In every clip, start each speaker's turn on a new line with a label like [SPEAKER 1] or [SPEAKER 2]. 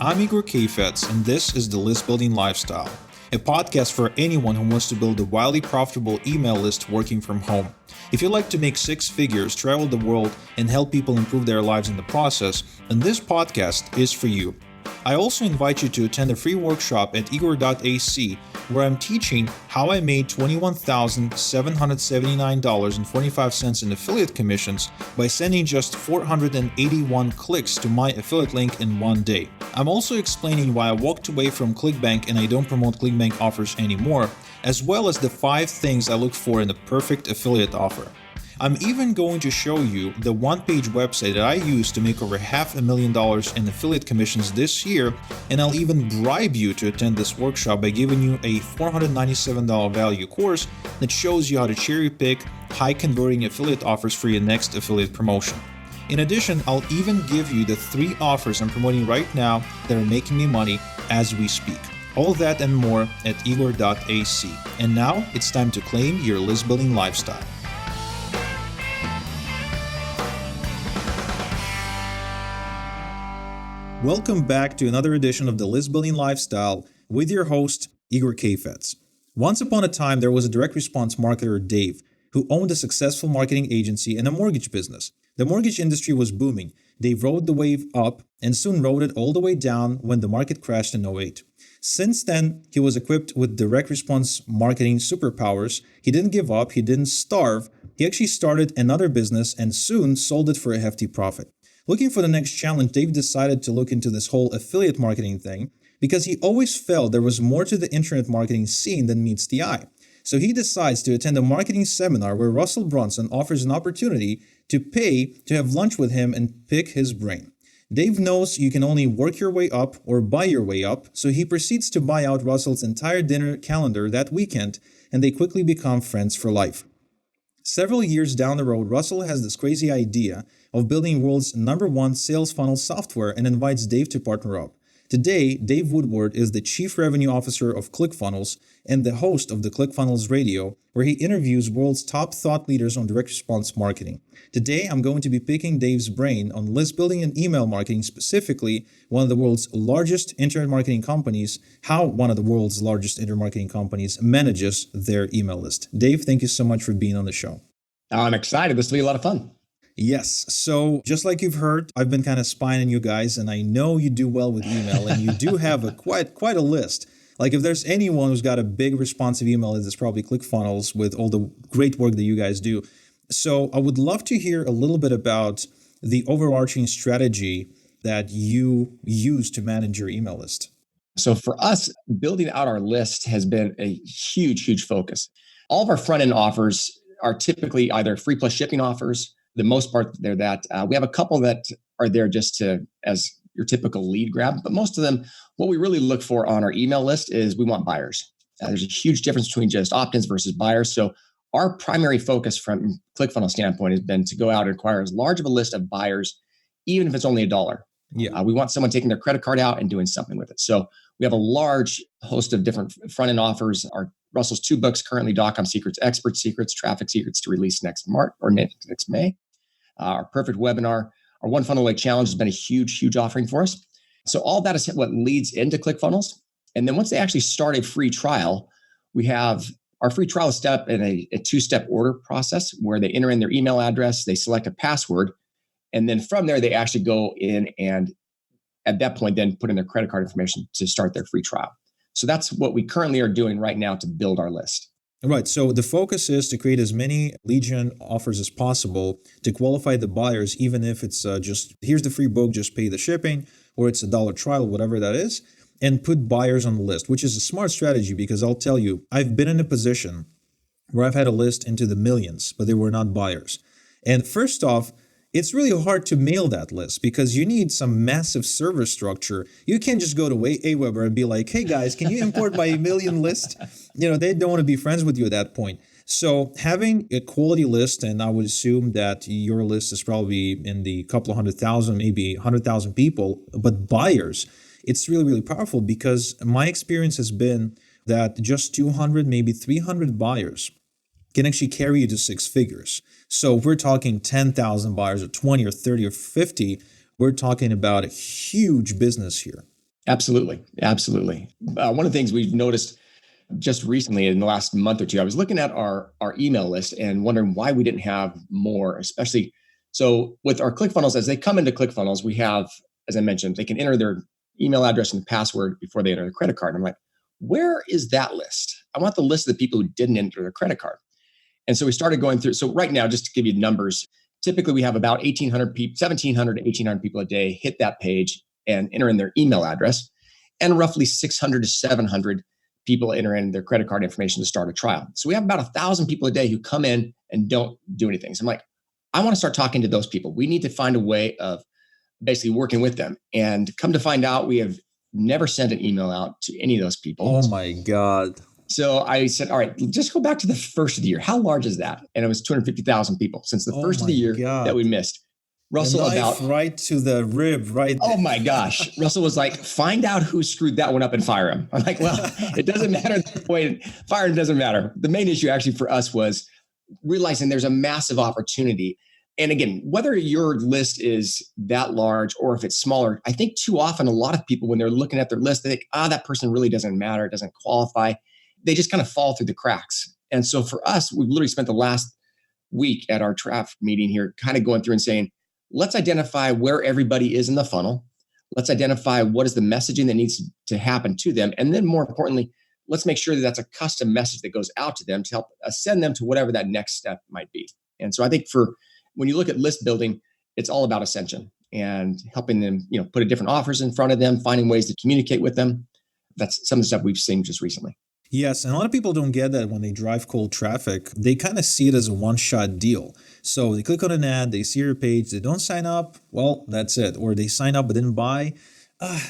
[SPEAKER 1] I'm Igor Kayfetz, and this is The List Building Lifestyle, a podcast for anyone who wants to build a wildly profitable email list working from home. If you'd like to make six figures, travel the world, and help people improve their lives in the process, then this podcast is for you. I also invite you to attend a free workshop at igor.ac where I'm teaching how I made $21,779.45 in affiliate commissions by sending just 481 clicks to my affiliate link in one day. I'm also explaining why I walked away from ClickBank and I don't promote ClickBank offers anymore, as well as the 5 things I look for in a perfect affiliate offer. I'm even going to show you the one-page website that I used to make over $500,000 in affiliate commissions this year, and I'll even bribe you to attend this workshop by giving you a $497 value course that shows you how to cherry-pick high-converting affiliate offers for your next affiliate promotion. In addition, I'll even give you the 3 offers I'm promoting right now that are making me money as we speak. All that and more at igor.ac. And now it's time to claim your list building lifestyle. Welcome back to another edition of the List Building Lifestyle with your host, Igor Kayfetz. Once upon a time, there was a direct response marketer, Dave, who owned a successful marketing agency and a mortgage business. The mortgage industry was booming. Dave rode the wave up and soon rode it all the way down when the market crashed in '08. Since then, he was equipped with direct response marketing superpowers. He didn't give up. He didn't starve. He actually started another business and soon sold it for a hefty profit. Looking for the next challenge, Dave decided to look into this whole affiliate marketing thing because he always felt there was more to the internet marketing scene than meets the eye. So he decides to attend a marketing seminar where Russell Brunson offers an opportunity to pay to have lunch with him and pick his brain. Dave knows you can only work your way up or buy your way up, so he proceeds to buy out Russell's entire dinner calendar that weekend, and they quickly become friends for life. Several years down the road, Russell has this crazy idea of building world's #1 sales funnel software and invites Dave to partner up. Today, Dave Woodward is the Chief Revenue Officer of ClickFunnels and the host of the ClickFunnels Radio, where he interviews world's top thought leaders on direct response marketing. Today, I'm going to be picking Dave's brain on list building and email marketing, specifically one of the world's largest internet marketing companies, how one of the world's largest internet marketing companies manages their email list. Dave, thank you so much for being on the show.
[SPEAKER 2] I'm excited. This will be a lot of fun.
[SPEAKER 1] Yes. So just like you've heard, I've been kind of spying on you guys, and I know you do well with email, and you do have a quite a list. Like if there's anyone who's got a big responsive email list, it's probably ClickFunnels with all the great work that you guys do. So I would love to hear a little bit about the overarching strategy that you use to manage your email list.
[SPEAKER 2] So for us, building out our list has been a huge focus. All of our front-end offers are typically either free plus shipping offers. The most part, they're that. We have a couple that are there just as your typical lead grab, but most of them, what we really look for on our email list is we want buyers. There's a huge difference between just opt-ins versus buyers. So our primary focus from ClickFunnels standpoint has been to go out and acquire as large of a list of buyers, even if it's only $1.
[SPEAKER 1] Yeah.
[SPEAKER 2] We want someone taking their credit card out and doing something with it. So we have a large host of different front-end offers. Our Russell's 2 books currently, .com Secrets, Expert Secrets, Traffic Secrets, to release next March or next May. Our Perfect Webinar, our One Funnel Away Challenge has been a huge offering for us. So all that is what leads into ClickFunnels. And then once they actually start a free trial, we have our free trial step in a 2-step order process where they enter in their email address, they select a password, and then from there, they actually go in and at that point, then put in their credit card information to start their free trial. So that's what we currently are doing right now to build our list.
[SPEAKER 1] Right. So the focus is to create as many lead gen offers as possible to qualify the buyers, even if it's just, here's the free book, just pay the shipping, or it's $1 trial, whatever that is, and put buyers on the list, which is a smart strategy because I'll tell you, I've been in a position where I've had a list into the millions, but they were not buyers. And first off, it's really hard to mail that list because you need some massive server structure. You can't just go to Aweber and be like, hey guys, can you import my million list? They don't want to be friends with you at that point. So having a quality list, and I would assume that your list is probably in the couple of 100,000, maybe 100,000 people, but buyers, it's really powerful because my experience has been that just 200, maybe 300 buyers can actually carry you to 6 figures. So if we're talking 10,000 buyers or 20 or 30 or 50, we're talking about a huge business here.
[SPEAKER 2] Absolutely. Absolutely. One of the things we've noticed just recently in the last month or two, I was looking at our email list and wondering why we didn't have more, especially so with our ClickFunnels, as they come into ClickFunnels, we have, as I mentioned, they can enter their email address and password before they enter their credit card. And I'm like, where is that list? I want the list of the people who didn't enter their credit card. And so we started going through. So right now, just to give you numbers, typically we have about 1,800 people, 1,700 to 1,800 people a day hit that page and enter in their email address, and roughly 600 to 700 people enter in their credit card information to start a trial. So we have about 1,000 people a day who come in and don't do anything. So I'm like, I want to start talking to those people. We need to find a way of basically working with them. And come to find out, we have never sent an email out to any of those people.
[SPEAKER 1] Oh my God.
[SPEAKER 2] So I said, all right, just go back to the first of the year. How large is that? And it was 250,000 people since the first of the year that we missed. Russell,
[SPEAKER 1] about right to the rib, right?
[SPEAKER 2] Oh my gosh. Russell was like, find out who screwed that one up and fire him. I'm like, well, it doesn't matter. At that point, firing doesn't matter. The main issue actually for us was realizing there's a massive opportunity. And again, whether your list is that large or if it's smaller, I think too often a lot of people, when they're looking at their list, they think, that person really doesn't matter, it doesn't qualify. They just kind of fall through the cracks. And so for us, we've literally spent the last week at our traffic meeting here kind of going through and saying, let's identify where everybody is in the funnel. Let's identify what is the messaging that needs to happen to them. And then more importantly, let's make sure that that's a custom message that goes out to them to help send them to whatever that next step might be. And so I think when you look at list building, it's all about ascension and helping them, put different offers in front of them, finding ways to communicate with them. That's some of the stuff we've seen just recently.
[SPEAKER 1] Yes, and a lot of people don't get that when they drive cold traffic. They kind of see it as a one-shot deal. So they click on an ad, they see your page, they don't sign up, well, that's it. Or they sign up but didn't buy,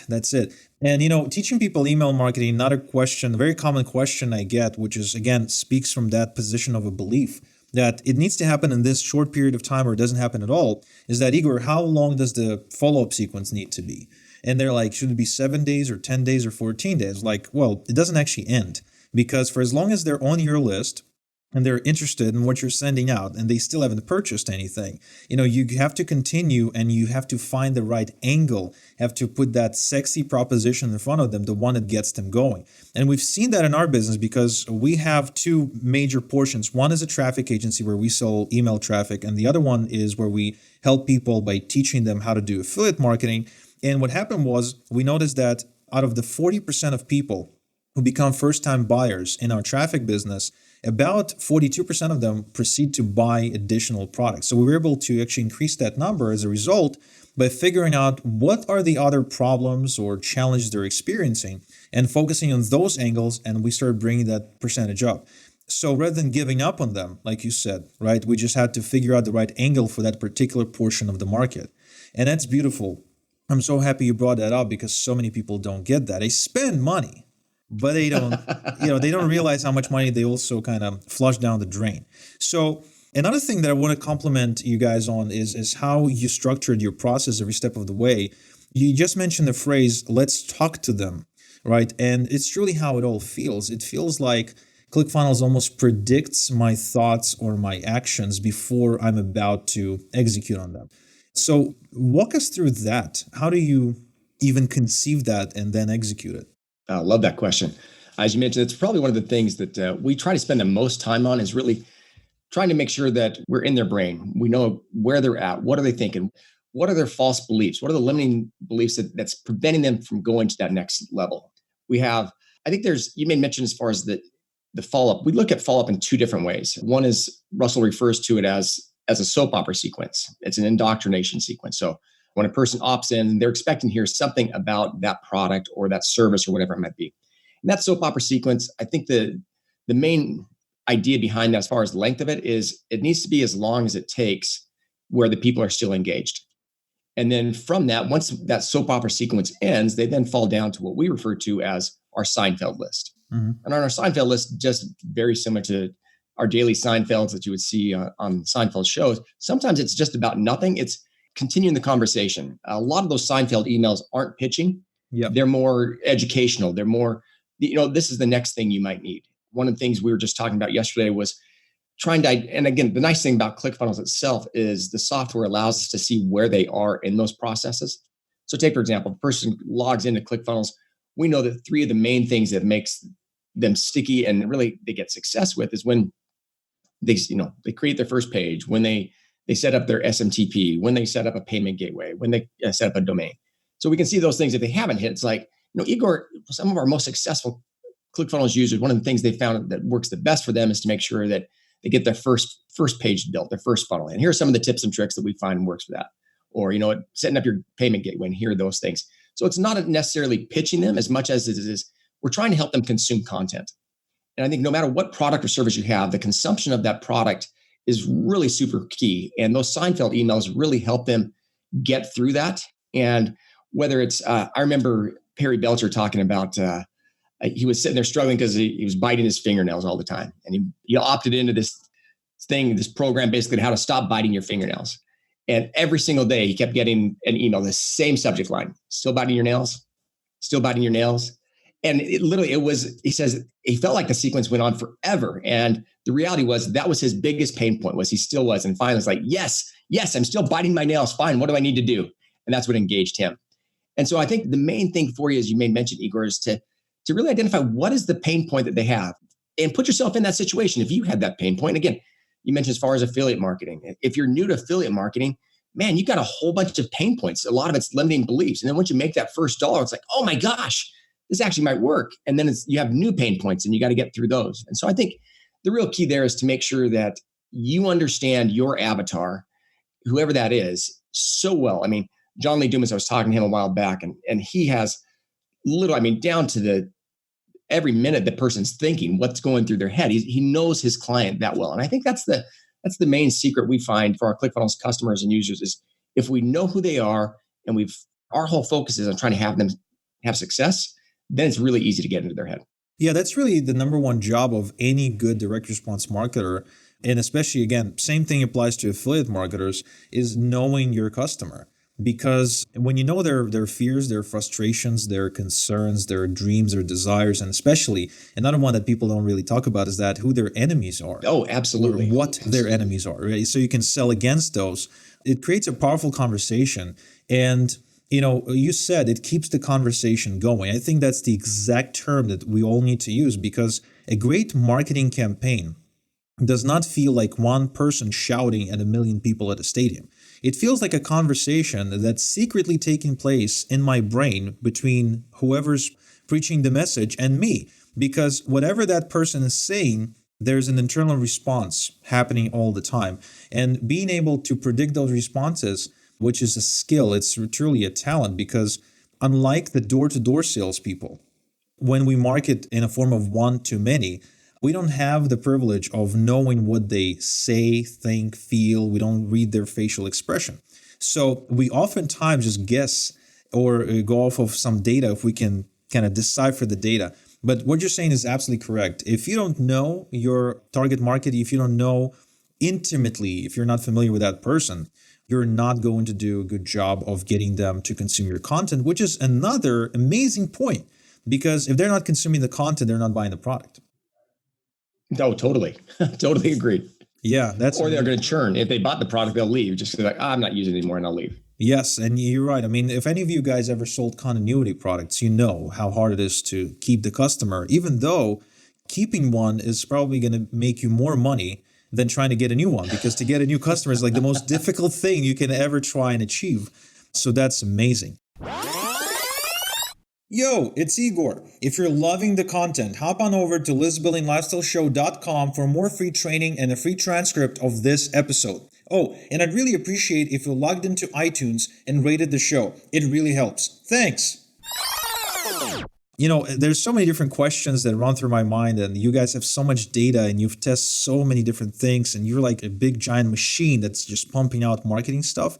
[SPEAKER 1] that's it. And, teaching people email marketing, another question, a very common question I get, which is, again, speaks from that position of a belief that it needs to happen in this short period of time or it doesn't happen at all, is that, Igor, how long does the follow-up sequence need to be? And they're like, should it be 7 days or 10 days or 14 days? Like, well, it doesn't actually end. Because for as long as they're on your list and they're interested in what you're sending out and they still haven't purchased anything, you have to continue and you have to find the right angle, have to put that sexy proposition in front of them, the one that gets them going. And we've seen that in our business because we have two major portions. One is a traffic agency where we sell email traffic, and the other one is where we help people by teaching them how to do affiliate marketing. And what happened was we noticed that out of the 40% of people who become first-time buyers in our traffic business, about 42% of them proceed to buy additional products. So we were able to actually increase that number as a result by figuring out what are the other problems or challenges they're experiencing and focusing on those angles, and we started bringing that percentage up. So rather than giving up on them, like you said, right, we just had to figure out the right angle for that particular portion of the market. And that's beautiful. I'm so happy you brought that up because so many people don't get that. They spend money, but they don't, they don't realize how much money they also kind of flush down the drain. So another thing that I want to compliment you guys on is how you structured your process every step of the way. You just mentioned the phrase, let's talk to them, right? And it's truly how it all feels. It feels like ClickFunnels almost predicts my thoughts or my actions before I'm about to execute on them. So walk us through that. How do you even conceive that and then execute it?
[SPEAKER 2] I love that question. As you mentioned, it's probably one of the things that we try to spend the most time on is really trying to make sure that we're in their brain. We know where they're at. What are they thinking? What are their false beliefs? What are the limiting beliefs that's preventing them from going to that next level? I think you made mention as far as the follow-up. We look at follow-up in two different ways. One is Russell refers to it as a soap opera sequence. It's an indoctrination sequence. So when a person opts in, they're expecting to hear something about that product or that service or whatever it might be. And that soap opera sequence, I think the main idea behind that as far as the length of it is it needs to be as long as it takes where the people are still engaged. And then from that, once that soap opera sequence ends, they then fall down to what we refer to as our Seinfeld list. Mm-hmm. And on our Seinfeld list, just very similar to our daily Seinfelds that you would see on Seinfeld shows, sometimes it's just about nothing. It's continuing the conversation. A lot of those Seinfeld emails aren't pitching. Yep. They're more educational. They're more, this is the next thing you might need. One of the things we were just talking about yesterday was trying to, and again, the nice thing about ClickFunnels itself is the software allows us to see where they are in those processes. So take, for example, the person logs into ClickFunnels. We know that 3 of the main things that makes them sticky and really they get success with is when they create their first page, when they set up their SMTP, when they set up a payment gateway, when they set up a domain. So we can see those things if they haven't hit. It's like, Igor, some of our most successful ClickFunnels users, one of the things they found that works the best for them is to make sure that they get their first page built, their first funnel. And here are some of the tips and tricks that we find works for that. Or, setting up your payment gateway, and here are those things. So it's not necessarily pitching them as much as it is we're trying to help them consume content. And I think no matter what product or service you have, the consumption of that product is really super key. And those Seinfeld emails really help them get through that. And whether it's, I remember Perry Belcher talking about, he was sitting there struggling because he was biting his fingernails all the time. And he opted into this program, basically how to stop biting your fingernails. And every single day he kept getting an email, the same subject line: still biting your nails, still biting your nails. And he says, he felt like the sequence went on forever. And the reality was that was his biggest pain point, was he still was. And finally it's like, yes, I'm still biting my nails. Fine. What do I need to do? And that's what engaged him. And so I think the main thing for you, as you may mention, Igor, is to really identify what is the pain point that they have and put yourself in that situation. If you had that pain point, again, you mentioned as far as affiliate marketing. If you're new to affiliate marketing, man, you got a whole bunch of pain points. A lot of it's limiting beliefs. And then once you make that first dollar, it's like, oh my gosh, this actually might work. And then you have new pain points and you got to get through those. And so I think the real key there is to make sure that you understand your avatar, whoever that is, so well. I mean, John Lee Dumas, I was talking to him a while back, and he has down to every minute the person's thinking, what's going through their head. He knows his client that well. And I think that's the main secret we find for our ClickFunnels customers and users is if we know who they are and our whole focus is on trying to have them have success, then it's really easy to get into their head.
[SPEAKER 1] Yeah, that's really the number one job of any good direct response marketer. And especially, again, same thing applies to affiliate marketers, is knowing your customer. Because when you know their fears, their frustrations, their concerns, their dreams, their desires, and especially another one that people don't really talk about is that who their enemies are.
[SPEAKER 2] Oh, absolutely.
[SPEAKER 1] Or what their enemies are, right? So you can sell against those. It creates a powerful conversation. And, you said it keeps the conversation going. I think that's the exact term that we all need to use, because a great marketing campaign does not feel like one person shouting at a million people at a stadium. It feels like a conversation that's secretly taking place in my brain between whoever's preaching the message and me. Because whatever that person is saying, there's an internal response happening all the time. And being able to predict those responses, which is a skill, it's truly a talent, because unlike the door-to-door salespeople, when we market in a form of one-to-many, we don't have the privilege of knowing what they say, think, feel. We don't read their facial expression. So we oftentimes just guess or go off of some data if we can kind of decipher the data. But what you're saying is absolutely correct. If you don't know your target market, if you don't know intimately, if you're not familiar with that person, you're not going to do a good job of getting them to consume your content, which is another amazing point. Because if they're not consuming the content, they're not buying the product.
[SPEAKER 2] No, totally. Totally agreed.
[SPEAKER 1] Yeah,
[SPEAKER 2] or they're going to churn. If they bought the product, they'll leave. Just like, I'm not using it anymore, and I'll leave.
[SPEAKER 1] Yes, and you're right. I mean, if any of you guys ever sold continuity products, you know how hard it is to keep the customer, even though keeping one is probably going to make you more money than trying to get a new one, because to get a new customer is like the most difficult thing you can ever try and achieve. So that's amazing. Yo, it's Igor. If you're loving the content, hop on over to listbuildinglifestyleshow.com for more free training and a free transcript of this episode. Oh, and I'd really appreciate if you logged into iTunes and rated the show. It really helps. Thanks. There's so many different questions that run through my mind, and you guys have so much data and you've tested so many different things, and you're like a big giant machine that's just pumping out marketing stuff.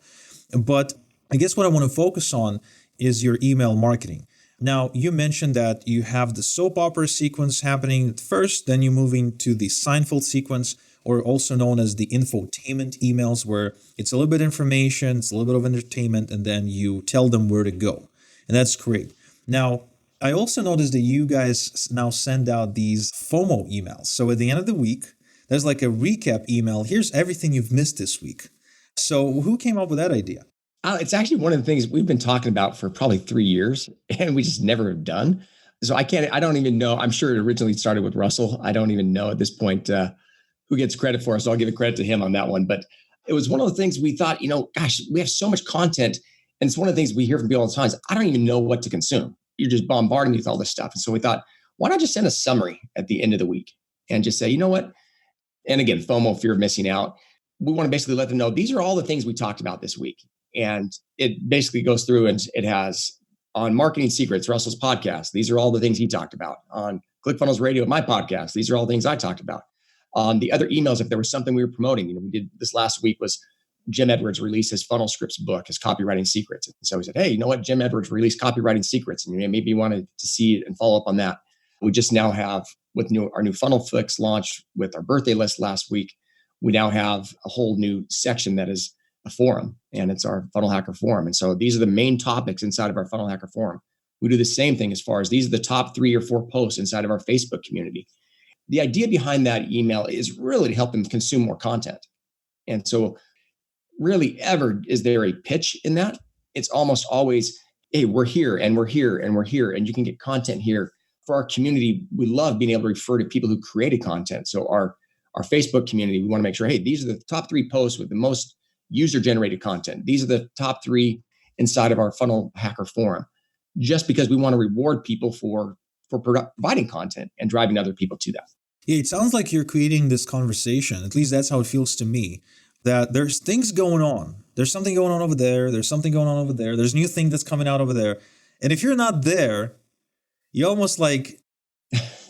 [SPEAKER 1] But I guess what I want to focus on is your email marketing. Now, you mentioned that you have the soap opera sequence happening first, then you're moving to the Seinfeld sequence, or also known as the infotainment emails, where it's a little bit of information, it's a little bit of entertainment, and then you tell them where to go. And that's great. Now, I also noticed that you guys now send out these FOMO emails. So at the end of the week, there's like a recap email. Here's everything you've missed this week. So who came up with that idea?
[SPEAKER 2] It's actually one of the things we've been talking about for probably 3 years, and we just never have done. So I don't even know. I'm sure it originally started with Russell. I don't even know at this point who gets credit for it. So I'll give the credit to him on that one. But it was one of the things we thought, gosh, we have so much content. And it's one of the things we hear from people all the time is, I don't even know what to consume. You're just bombarding me with all this stuff. And so we thought, why not just send a summary at the end of the week and just say, you know what? And again, FOMO, fear of missing out. We want to basically let them know these are all the things we talked about this week. And it basically goes through and it has on Marketing Secrets, Russell's podcast. These are all the things he talked about. On ClickFunnels Radio, my podcast. These are all things I talked about. On the other emails, if there was something we were promoting, we did this last week was Jim Edwards released his Funnel Scripts book, his Copywriting Secrets. And so we said, hey, you know what? Jim Edwards released Copywriting Secrets. And maybe you wanted to see it and follow up on that. We just now have, with our new Funnel Fix launch with our birthday list last week, we now have a whole new section that is a forum, and it's our Funnel Hacker Forum. And so these are the main topics inside of our Funnel Hacker Forum. We do the same thing as far as these are the top 3 or 4 posts inside of our Facebook community. The idea behind that email is really to help them consume more content. And so really ever is there a pitch in that? It's almost always, hey, we're here and we're here and we're here, and you can get content here. For our community, we love being able to refer to people who created content. So our Facebook community, we want to make sure, hey, these are the top 3 posts with the most user-generated content. These are the top 3 inside of our Funnel Hacker Forum, just because we want to reward people for providing content and driving other people to that.
[SPEAKER 1] Yeah, it sounds like you're creating this conversation. At least that's how it feels to me, that there's things going on. There's something going on over there. There's something going on over there. There's a new thing that's coming out over there. And if you're not there, you're almost like,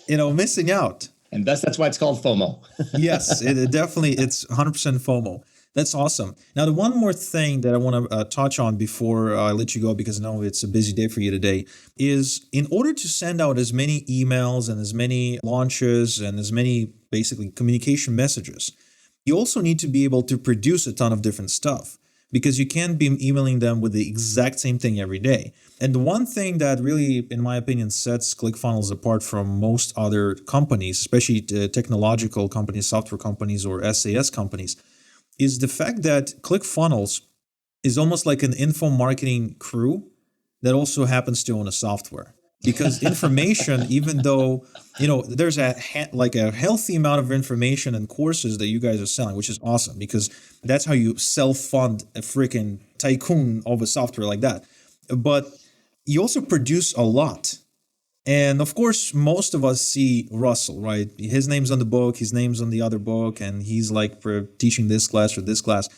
[SPEAKER 1] missing out.
[SPEAKER 2] And that's why it's called FOMO.
[SPEAKER 1] Yes, it definitely, it's 100% FOMO. That's awesome. Now, the one more thing that I want to touch on before I let you go, because I know it's a busy day for you today, is in order to send out as many emails and as many launches and as many basically communication messages, you also need to be able to produce a ton of different stuff, because you can't be emailing them with the exact same thing every day. And the one thing that really, in my opinion, sets ClickFunnels apart from most other companies, especially technological companies, software companies, or SaaS companies, is the fact that ClickFunnels is almost like an info marketing crew that also happens to own a software. Because information, even though, there's a healthy amount of information and courses that you guys are selling, which is awesome, because that's how you self-fund a freaking tycoon of a software like that. But you also produce a lot. And of course, most of us see Russell, right? His name's on the book, his name's on the other book, and he's like teaching this class or this class.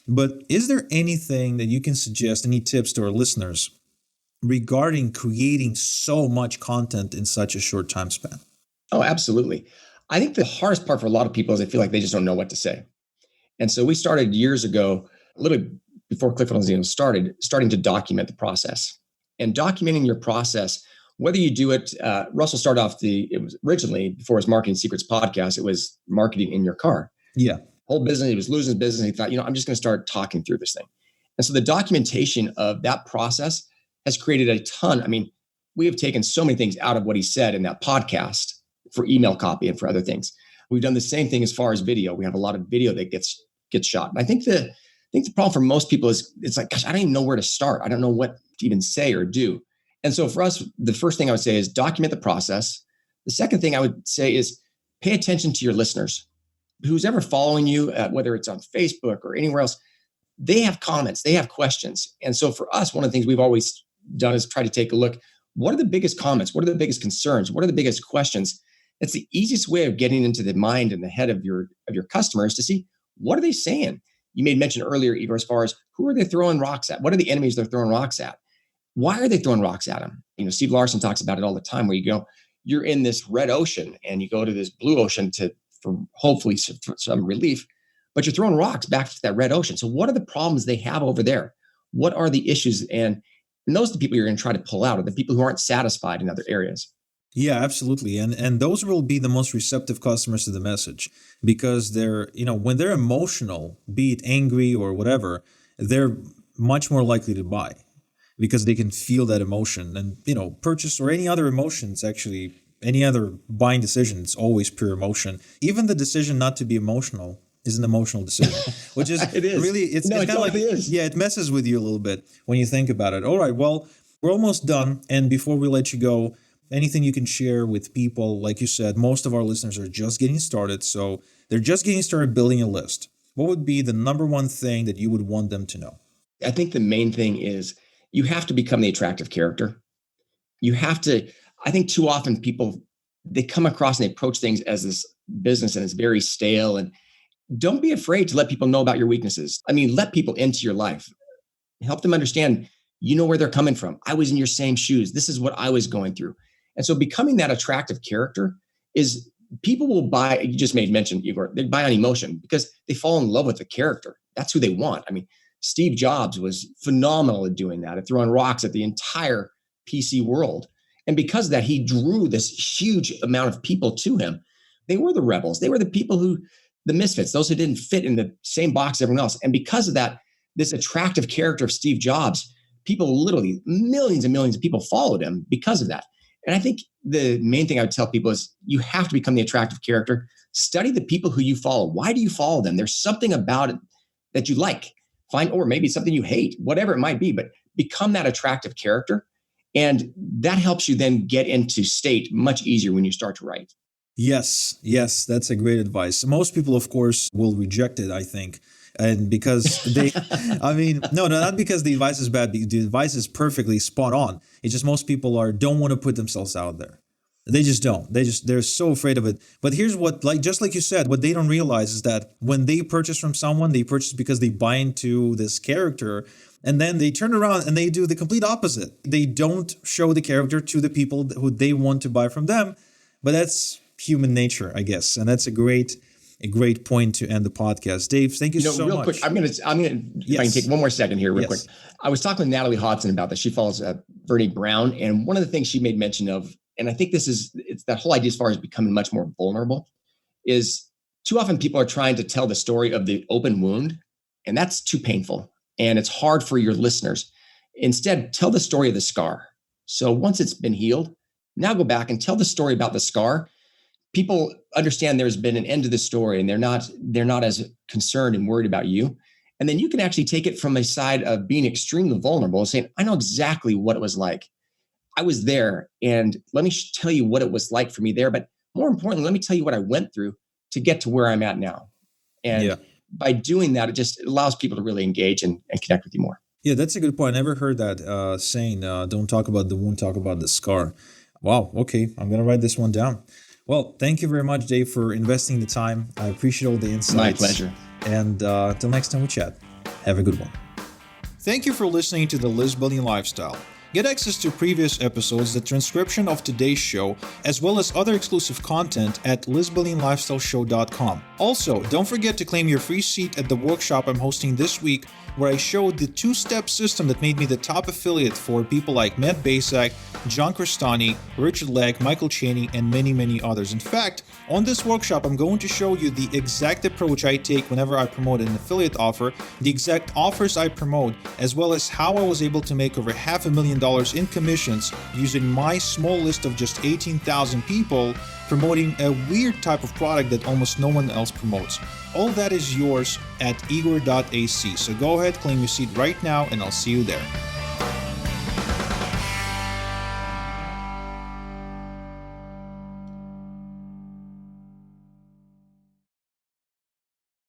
[SPEAKER 1] But is there anything that you can suggest, any tips to our listeners regarding creating so much content in such a short time span?
[SPEAKER 2] Oh, absolutely. I think the hardest part for a lot of people is they feel like they just don't know what to say. And so we started years ago, a little before ClickFunnels even starting to document the process. And documenting your process, whether you do it, Russell started off it was originally, before his Marketing Secrets podcast, it was marketing in your car.
[SPEAKER 1] Yeah.
[SPEAKER 2] Whole business, he was losing his business. He thought, I'm just going to start talking through this thing. And so the documentation of that process has created a ton. I mean, we have taken so many things out of what he said in that podcast for email copy and for other things. We've done the same thing as far as video. We have a lot of video that gets shot. And I think the problem for most people is it's like, gosh, I don't even know where to start. I don't know what to even say or do. And so for us, the first thing I would say is document the process. The second thing I would say is pay attention to your listeners. Who's ever following you, whether it's on Facebook or anywhere else, they have comments, they have questions. And so for us, one of the things we've always done is try to take a look. What are the biggest comments? What are the biggest concerns? What are the biggest questions? It's the easiest way of getting into the mind and the head of your customers to see what are they saying. You made mention earlier, Igor, as far as who are they throwing rocks at? What are the enemies they're throwing rocks at? Why are they throwing rocks at them? Steve Larson talks about it all the time, where you go, you're in this red ocean and you go to this blue ocean for hopefully some relief, but you're throwing rocks back to that red ocean. So what are the problems they have over there? What are the issues? And those are the people you're going to try to pull out, are the people who aren't satisfied in other areas.
[SPEAKER 1] Yeah, absolutely. And those will be the most receptive customers to the message, because they're, when they're emotional, be it angry or whatever, they're much more likely to buy because they can feel that emotion. And, purchase or any other emotions, actually, any other buying decision, it's always pure emotion. Even the decision not to be emotional is an emotional decision, which is
[SPEAKER 2] It is.
[SPEAKER 1] really, it's
[SPEAKER 2] No,
[SPEAKER 1] kind
[SPEAKER 2] it
[SPEAKER 1] of like,
[SPEAKER 2] totally is.
[SPEAKER 1] yeah, it messes with you a little bit when you think about it. All right, well, we're almost done. And before we let you go, anything you can share with people? Like you said, most of our listeners are just getting started. So they're just getting started building a list. What would be the number one thing that you would want them to know?
[SPEAKER 2] I think the main thing is you have to become the attractive character. You have to, I think too often people, they come across and they approach things as this business and it's very stale. And don't be afraid to let people know about your weaknesses. I mean, let people into your life. Help them understand, you know where they're coming from. I was in your same shoes. This is what I was going through. And so becoming that attractive character is people will buy, you just made mention, Igor, they buy on emotion because they fall in love with the character. That's who they want. I mean, Steve Jobs was phenomenal at doing that, at throwing rocks at the entire PC world. And because of that, he drew this huge amount of people to him. They were the rebels. They were the people who, the misfits, those who didn't fit in the same box as everyone else. And because of that, this attractive character of Steve Jobs, people literally, millions and millions of people followed him because of that. And I think the main thing I would tell people is you have to become the attractive character. Study the people who you follow. Why do you follow them? There's something about it that you like. Find, or maybe something you hate, whatever it might be, but become that attractive character. And that helps you then get into state much easier when you start to write.
[SPEAKER 1] Yes, that's a great advice. Most people, of course, will reject it, I think. And because they, I mean, no, not because the advice is bad. The advice is perfectly spot on. It's just most people don't want to put themselves out there. They just don't. They're so afraid of it. But here's what, just like you said, what they don't realize is that when they purchase from someone, they purchase because they buy into this character. And then they turn around and they do the complete opposite. They don't show the character to the people who they want to buy from them. But that's human nature, I guess. And that's a great point to end the podcast. Dave, thank you so
[SPEAKER 2] real
[SPEAKER 1] much.
[SPEAKER 2] Quick, I'm gonna if I can take one more second here real quick. I was talking with Natalie Hodson about this. She follows Bernie Brown. And one of the things she made mention of, and I think it's that whole idea as far as becoming much more vulnerable, is too often people are trying to tell the story of the open wound, and that's too painful. And it's hard for your listeners. Instead, tell the story of the scar. So once it's been healed, now go back and tell the story about the scar. People understand there's been an end to the story and they're not as concerned and worried about you. And then you can actually take it from a side of being extremely vulnerable and saying, I know exactly what it was like. I was there, and let me tell you what it was like for me there. But more importantly, let me tell you what I went through to get to where I'm at now. And by doing that, it just allows people to really engage and connect with you more.
[SPEAKER 1] Yeah, that's a good point. I never heard that saying, don't talk about the wound, talk about the scar. Wow. Okay. I'm going to write this one down. Well, thank you very much, Dave, for investing the time. I appreciate all the insights.
[SPEAKER 2] My pleasure.
[SPEAKER 1] And till next time we chat, have a good one. Thank you for listening to The List Building Lifestyle. Get access to previous episodes, the transcription of today's show, as well as other exclusive content at listbuildinglifestyleshow.com. Also, don't forget to claim your free seat at the workshop I'm hosting this week, where I showed the two-step system that made me the top affiliate for people like Matt Basak, John Crestani, Richard Legg, Michael Cheney, and many, many others. In fact, on this workshop, I'm going to show you the exact approach I take whenever I promote an affiliate offer, the exact offers I promote, as well as how I was able to make over $500,000 in commissions using my small list of just 18,000 people promoting a weird type of product that almost no one else promotes. All that is yours at igor.ac. So go ahead, claim your seat right now, and I'll see you there.